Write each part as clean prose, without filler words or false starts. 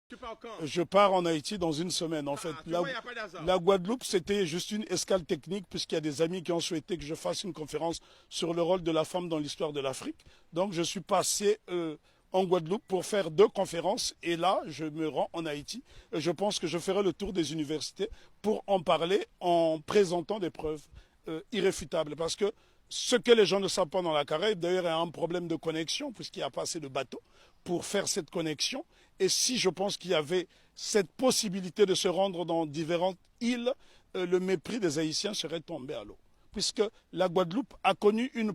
Tu pars quand? Je pars en Haïti dans une semaine. En fait, Tu vois, il n'y a pas d'hasard. la Guadeloupe, c'était juste une escale technique puisqu'il y a des amis qui ont souhaité que je fasse une conférence sur le rôle de la femme dans l'histoire de l'Afrique. Donc, je suis passé en Guadeloupe pour faire 2 conférences et là, je me rends en Haïti. Et je pense que je ferai le tour des universités pour en parler en présentant des preuves irréfutables. Parce que ce que les gens ne savent pas dans la Caraïbe, d'ailleurs, il y a un problème de connexion puisqu'il n'y a pas assez de bateaux pour faire cette connexion. Et si je pense qu'il y avait cette possibilité de se rendre dans différentes îles, le mépris des Haïtiens serait tombé à l'eau. Puisque la Guadeloupe a connu une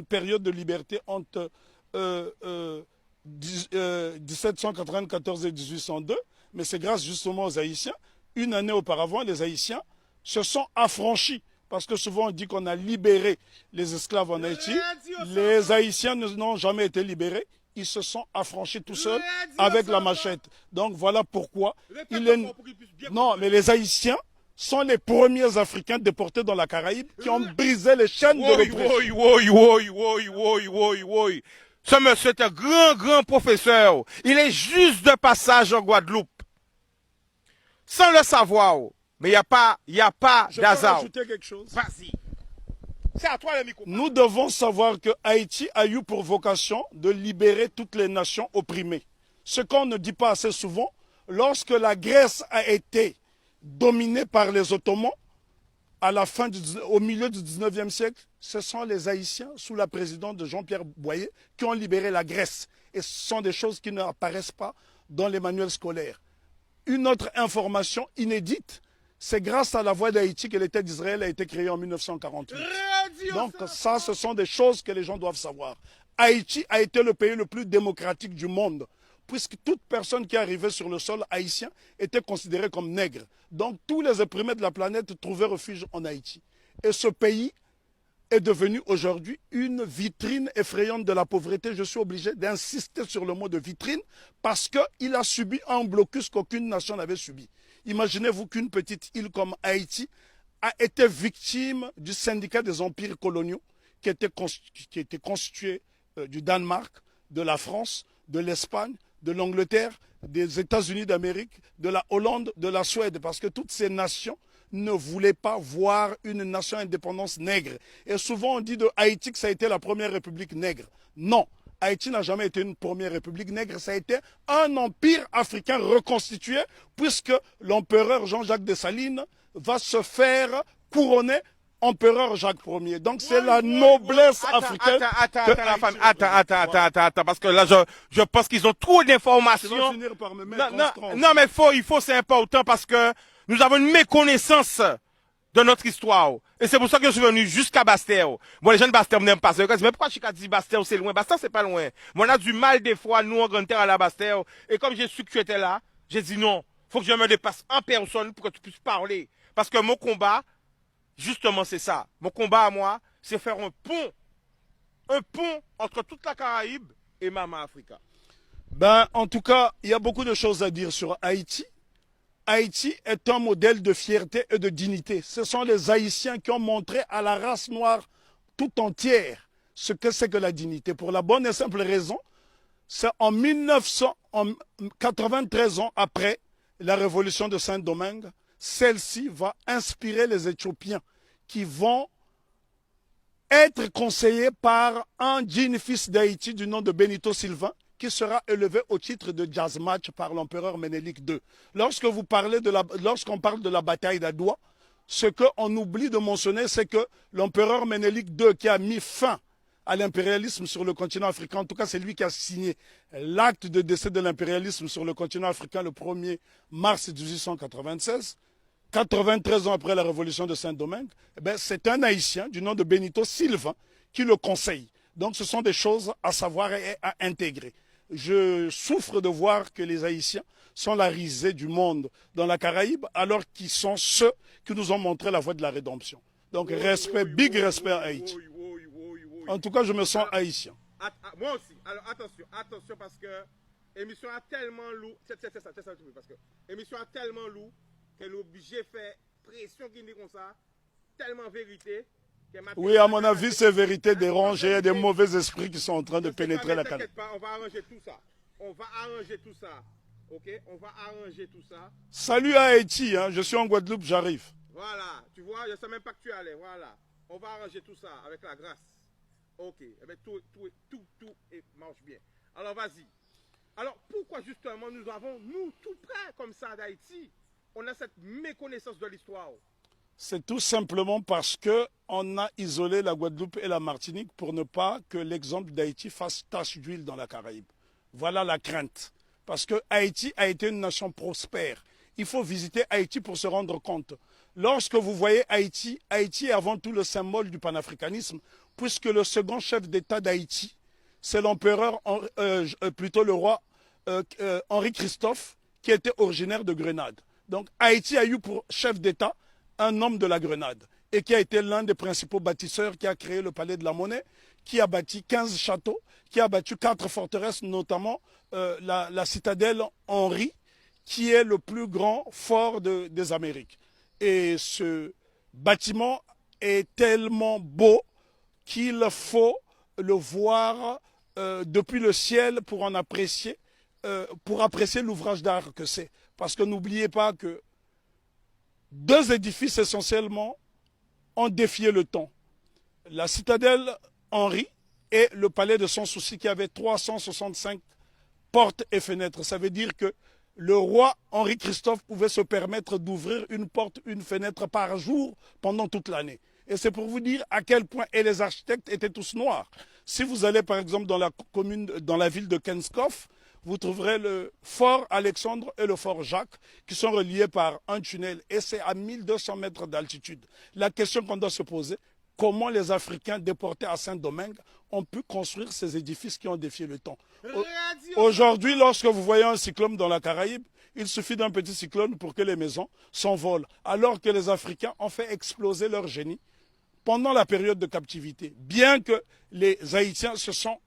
période de liberté entre 1794 et 1802, mais c'est grâce justement aux Haïtiens. Une année auparavant, les Haïtiens se sont affranchis. Parce que souvent on dit qu'on a libéré les esclaves en Haïti. Les Haïtiens n'ont jamais été libérés. Ils se sont affranchis tout seuls avec la machette. Donc voilà pourquoi Non, mais les Haïtiens sont les premiers Africains déportés dans la Caraïbe qui ont brisé les chaînes de l'oppression. Ce monsieur est un grand professeur. Il est juste de passage en Guadeloupe. Sans le savoir. Mais il n'y a pas Je peux d'hasard. rajouter quelque chose. Vas-y. C'est à toi le micro. Nous devons savoir que Haïti a eu pour vocation de libérer toutes les nations opprimées. Ce qu'on ne dit pas assez souvent, lorsque la Grèce a été dominée par les Ottomans, au milieu du 19e siècle, ce sont les Haïtiens, sous la présidence de Jean-Pierre Boyer, qui ont libéré la Grèce. Et ce sont des choses qui n'apparaissent pas dans les manuels scolaires. Une autre information inédite, c'est grâce à la voix d'Haïti que l'État d'Israël a été créé en 1948. Donc ça, ce sont des choses que les gens doivent savoir. Haïti a été le pays le plus démocratique du monde, puisque toute personne qui arrivait sur le sol haïtien était considérée comme nègre. Donc tous les opprimés de la planète trouvaient refuge en Haïti. Et ce pays est devenu aujourd'hui une vitrine effrayante de la pauvreté. Je suis obligé d'insister sur le mot de vitrine parce qu'il a subi un blocus qu'aucune nation n'avait subi. Imaginez-vous qu'une petite île comme Haïti a été victime du syndicat des empires coloniaux qui était constitué du Danemark, de la France, de l'Espagne, de l'Angleterre, des États-Unis d'Amérique, de la Hollande, de la Suède, parce que toutes ces nations ne voulaient pas voir une nation indépendance nègre. Et souvent on dit de Haïti que ça a été la première république nègre. Non, Haïti n'a jamais été une première république nègre, ça a été un empire africain reconstitué, puisque l'empereur Jean-Jacques Dessalines va se faire couronner empereur Jacques Ier. Donc c'est la noblesse africaine. Attends, parce que là, je pense qu'ils ont trop d'informations. Finir par me mettre Non, mais c'est important parce que nous avons une méconnaissance de notre histoire. Et c'est pour ça que je suis venu jusqu'à Bastère. Bon, les gens de Bastère n'aiment pas ça. Mais pourquoi je dit Bastère, c'est loin? Bastère, c'est pas loin. Mais on a du mal des fois, nous, en grande terre, à la Bastère. Et comme j'ai su que tu étais là, j'ai dit non, faut que je me dépasse en personne pour que tu puisses parler. Parce que mon combat, justement, c'est ça. Mon combat à moi, c'est faire un pont entre toute la Caraïbe et Mama Africa. Ben, en tout cas, il y a beaucoup de choses à dire sur Haïti. Haïti est un modèle de fierté et de dignité. Ce sont les Haïtiens qui ont montré à la race noire tout entière ce que c'est que la dignité. Pour la bonne et simple raison, c'est en 93 ans après la révolution de Saint-Domingue, celle-ci va inspirer les Éthiopiens qui vont être conseillés par un digne fils d'Haïti du nom de Benito Sylvain, qui sera élevé au titre de jazz match par l'empereur Ménélique II. Lorsqu'on parle de la bataille d'Adoua, ce qu'on oublie de mentionner, c'est que l'empereur Ménélique II, qui a mis fin à l'impérialisme sur le continent africain, en tout cas c'est lui qui a signé l'acte de décès de l'impérialisme sur le continent africain le 1er mars 1896, 93 ans après la révolution de Saint-Domingue, c'est un Haïtien du nom de Benito Sylvain qui le conseille. Donc ce sont des choses à savoir et à intégrer. Je souffre de voir que les Haïtiens sont la risée du monde dans la Caraïbe, alors qu'ils sont ceux qui nous ont montré la voie de la rédemption. Donc respect, big respect à Haïti. En tout cas, je me sens haïtien. Moi aussi. Alors attention parce que l'émission a tellement lourd. C'est ça, parce que l'émission a tellement lourd qu'elle est obligée de faire pression qui dit comme ça, tellement vérité. Oui, à mon avis, c'est vérité dérangée. Il y a des mauvais esprits qui sont en train de pénétrer la Caraïbe. T'inquiète pas, on va arranger tout ça. Ok, on va arranger tout ça. Salut à Haïti, hein, je suis en Guadeloupe, j'arrive. Voilà, tu vois, je ne sais même pas que tu allais. Voilà, on va arranger tout ça avec la grâce. Ok, eh bien, tout marche bien. Alors, vas-y. Alors, pourquoi justement nous avons, nous, tout près comme ça d'Haïti, on a cette méconnaissance de l'histoire? C'est tout simplement parce que on a isolé la Guadeloupe et la Martinique pour ne pas que l'exemple d'Haïti fasse tache d'huile dans la Caraïbe. Voilà la crainte. Parce que Haïti a été une nation prospère. Il faut visiter Haïti pour se rendre compte. Lorsque vous voyez Haïti, Haïti est avant tout le symbole du panafricanisme, puisque le second chef d'État d'Haïti, c'est l'empereur, plutôt le roi Henri Christophe, qui était originaire de Grenade. Donc Haïti a eu pour chef d'État un homme de la Grenade et qui a été l'un des principaux bâtisseurs, qui a créé le Palais de la Monnaie, qui a bâti 15 châteaux, qui a bâti 4 forteresses, notamment la citadelle Henri, qui est le plus grand fort des Amériques. Et ce bâtiment est tellement beau qu'il faut le voir depuis le ciel pour en apprécier, pour apprécier l'ouvrage d'art que c'est. Parce que n'oubliez pas que deux édifices essentiellement ont défié le temps. La citadelle Henri et le palais de Sans Souci qui avait 365 portes et fenêtres. Ça veut dire que le roi Henri Christophe pouvait se permettre d'ouvrir une porte, une fenêtre par jour pendant toute l'année. Et c'est pour vous dire à quel point, et les architectes étaient tous noirs. Si vous allez par exemple dans la commune, dans la ville de Kenskoff, vous trouverez le fort Alexandre et le fort Jacques qui sont reliés par un tunnel et c'est à 1200 mètres d'altitude. La question qu'on doit se poser, comment les Africains déportés à Saint-Domingue ont pu construire ces édifices qui ont défié le temps. Aujourd'hui, lorsque vous voyez un cyclone dans la Caraïbe, il suffit d'un petit cyclone pour que les maisons s'envolent, alors que les Africains ont fait exploser leur génie pendant la période de captivité, bien que les Haïtiens se sont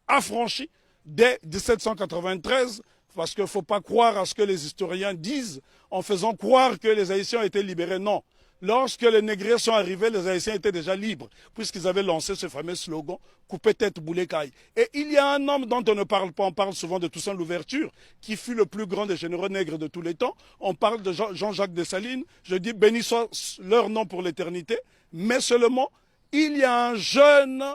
affranchis dès 1793, parce qu'il ne faut pas croire à ce que les historiens disent en faisant croire que les Haïtiens ont été libérés. Non. Lorsque les négriers sont arrivés, les Haïtiens étaient déjà libres, puisqu'ils avaient lancé ce fameux slogan « Coupez tête, boulet caille ». Et il y a un homme dont on ne parle pas, on parle souvent de Toussaint Louverture, qui fut le plus grand des généraux nègres de tous les temps. On parle de Jean-Jacques Dessalines, je dis béni soit leur nom pour l'éternité, mais seulement il y a un jeune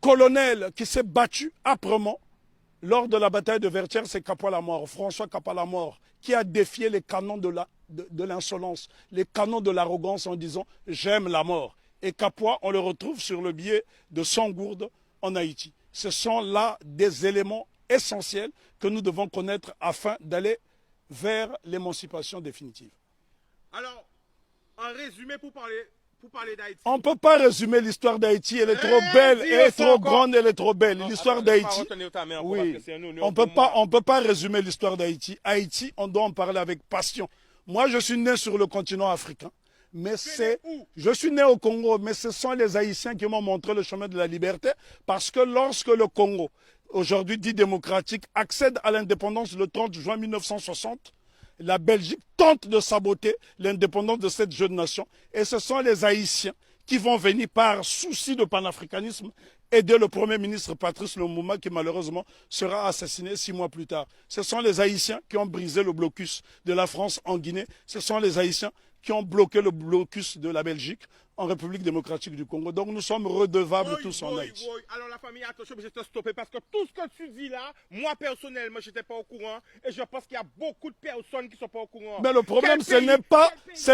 colonel qui s'est battu âprement lors de la bataille de Vertières, c'est Capois-la-Mort, François Capois-la-Mort, qui a défié les canons de l'insolence, les canons de l'arrogance en disant « j'aime la mort ». Et Capois, on le retrouve sur le billet de Sangourde en Haïti. Ce sont là des éléments essentiels que nous devons connaître afin d'aller vers l'émancipation définitive. Alors, en résumé, pour parler d'Haïti. On ne peut pas résumer l'histoire d'Haïti, elle est trop belle, elle est trop grande, elle est trop belle. L'histoire d'Haïti, oui, on ne peut pas résumer l'histoire d'Haïti. Haïti, on doit en parler avec passion. Moi, je suis né sur le continent africain, mais je suis né au Congo, mais ce sont les Haïtiens qui m'ont montré le chemin de la liberté, parce que lorsque le Congo, aujourd'hui dit démocratique, accède à l'indépendance le 30 juin 1960, la Belgique tente de saboter l'indépendance de cette jeune nation. Et ce sont les Haïtiens qui vont venir par souci de panafricanisme aider le Premier ministre Patrice Lumumba qui malheureusement sera assassiné 6 mois plus tard. Ce sont les Haïtiens qui ont brisé le blocus de la France en Guinée. Ce sont les Haïtiens qui ont bloqué le blocus de la Belgique en République démocratique du Congo. Donc nous sommes redevables tous en Haïti. Alors la famille, attention, je vais te stopper parce que tout ce que tu dis là, moi personnellement, je n'étais pas au courant et je pense qu'il y a beaucoup de personnes qui ne sont pas au courant. Mais le problème, ce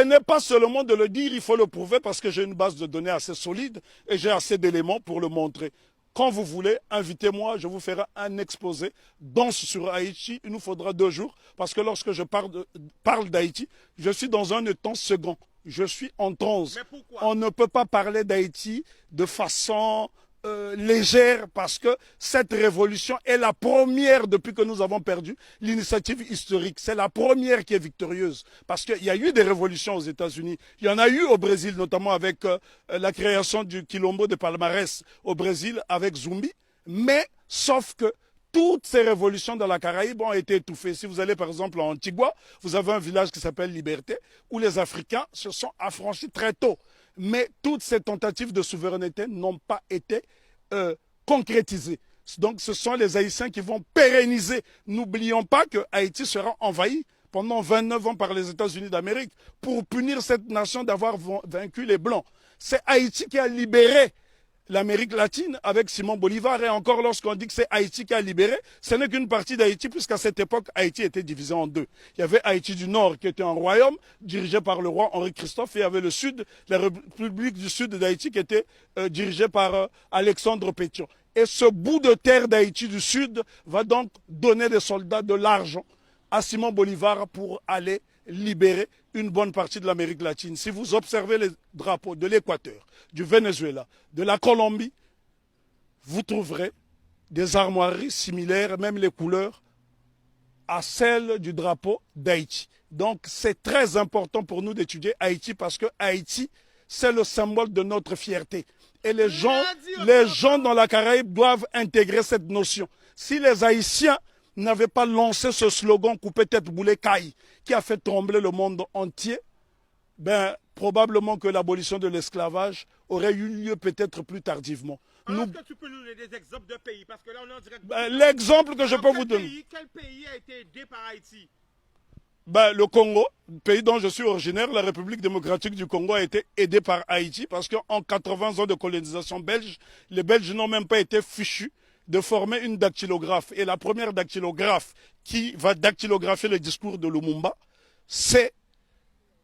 n'est pas seulement de le dire, il faut le prouver parce que j'ai une base de données assez solide et j'ai assez d'éléments pour le montrer. Quand vous voulez, invitez-moi, je vous ferai un exposé dense sur Haïti. Il nous faudra 2 jours parce que lorsque je parle d'Haïti, je suis dans un temps second. Je suis en transe. On ne peut pas parler d'Haïti de façon légère parce que cette révolution est la première depuis que nous avons perdu l'initiative historique. C'est la première qui est victorieuse parce qu'il y a eu des révolutions aux États-Unis. Il y en a eu au Brésil, notamment avec la création du Quilombo de Palmarès au Brésil avec Zumbi. Mais sauf que toutes ces révolutions dans la Caraïbe ont été étouffées. Si vous allez par exemple en Antigua, vous avez un village qui s'appelle Liberté où les Africains se sont affranchis très tôt. Mais toutes ces tentatives de souveraineté n'ont pas été concrétisées. Donc ce sont les Haïtiens qui vont pérenniser. N'oublions pas que Haïti sera envahi pendant 29 ans par les États-Unis d'Amérique pour punir cette nation d'avoir vaincu les Blancs. C'est Haïti qui a libéré l'Amérique latine avec Simon Bolivar. Et encore, lorsqu'on dit que c'est Haïti qui a libéré, ce n'est qu'une partie d'Haïti, puisqu'à cette époque, Haïti était divisé en deux. Il y avait Haïti du Nord, qui était un royaume dirigé par le roi Henri Christophe, et il y avait le Sud, la République du Sud d'Haïti, qui était dirigée par Alexandre Pétion. Et ce bout de terre d'Haïti du Sud va donc donner des soldats, de l'argent à Simon Bolivar pour aller libérer une bonne partie de l'Amérique latine. Si vous observez les drapeaux de l'Équateur, du Venezuela, de la Colombie, vous trouverez des armoiries similaires, même les couleurs, à celles du drapeau d'Haïti. Donc c'est très important pour nous d'étudier Haïti parce que Haïti, c'est le symbole de notre fierté. Et les gens dans la Caraïbe doivent intégrer cette notion. Si les Haïtiens n'avaient pas lancé ce slogan « Coupé tête boulet caille » qui a fait trembler le monde entier, ben, probablement que l'abolition de l'esclavage aurait eu lieu peut-être plus tardivement. Est-ce que tu peux nous donner des exemples de pays? Parce que là, on est en direct. L'exemple que je peux vous donner. Quel pays a été aidé par Haïti? Ben, le Congo, pays dont je suis originaire, la République démocratique du Congo a été aidée par Haïti parce qu'en 80 ans de colonisation belge, les Belges n'ont même pas été fichus de former une dactylographe. Et la première dactylographe qui va dactylographier le discours de Lumumba, c'est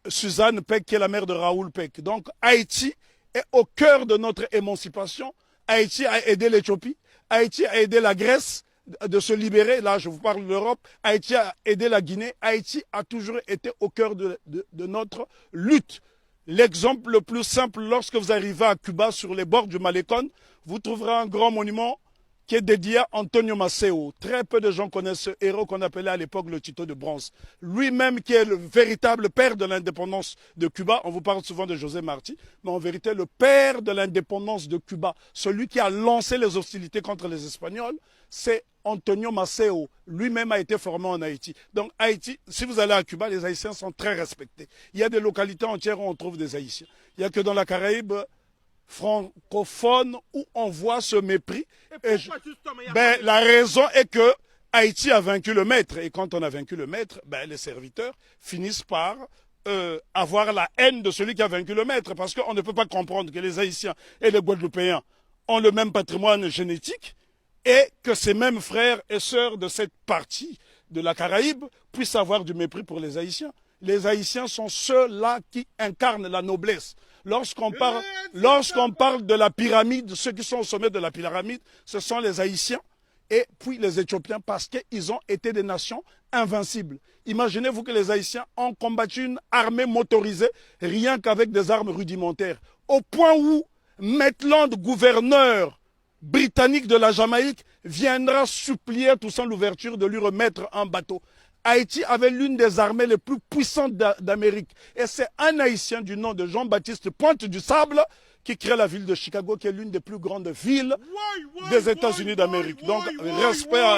Suzanne Peck, qui est la mère de Raoul Peck. Donc Haïti est au cœur de notre émancipation. Haïti a aidé l'Éthiopie, Haïti a aidé la Grèce de se libérer. Là, je vous parle de l'Europe. Haïti a aidé la Guinée. Haïti a toujours été au cœur de notre lutte. L'exemple le plus simple, lorsque vous arrivez à Cuba, sur les bords du Malecón, vous trouverez un grand monument qui est dédié à Antonio Maceo. Très peu de gens connaissent ce héros qu'on appelait à l'époque le Tito de bronze. Lui-même qui est le véritable père de l'indépendance de Cuba. On vous parle souvent de José Marti, mais en vérité le père de l'indépendance de Cuba, celui qui a lancé les hostilités contre les Espagnols, c'est Antonio Maceo. Lui-même a été formé en Haïti. Donc Haïti, si vous allez à Cuba, les Haïtiens sont très respectés. Il y a des localités entières où on trouve des Haïtiens. Il n'y a que dans la Caraïbe francophone où on voit ce mépris. La raison est que Haïti a vaincu le maître. Et quand on a vaincu le maître, les serviteurs finissent par avoir la haine de celui qui a vaincu le maître. Parce qu'on ne peut pas comprendre que les Haïtiens et les Guadeloupéens ont le même patrimoine génétique et que ces mêmes frères et sœurs de cette partie de la Caraïbe puissent avoir du mépris pour les Haïtiens. Les Haïtiens sont ceux-là qui incarnent la noblesse. Lorsqu'on parle de la pyramide, ceux qui sont au sommet de la pyramide, ce sont les Haïtiens et puis les Éthiopiens parce qu'ils ont été des nations invincibles. Imaginez-vous que les Haïtiens ont combattu une armée motorisée rien qu'avec des armes rudimentaires. Au point où Maitland, gouverneur britannique de la Jamaïque, viendra supplier à Toussaint Louverture de lui remettre un bateau. Haïti avait l'une des armées les plus puissantes d'Amérique. Et c'est un Haïtien du nom de Jean-Baptiste Pointe du Sable qui crée la ville de Chicago, qui est l'une des plus grandes villes des États-Unis d'Amérique. Donc, respect à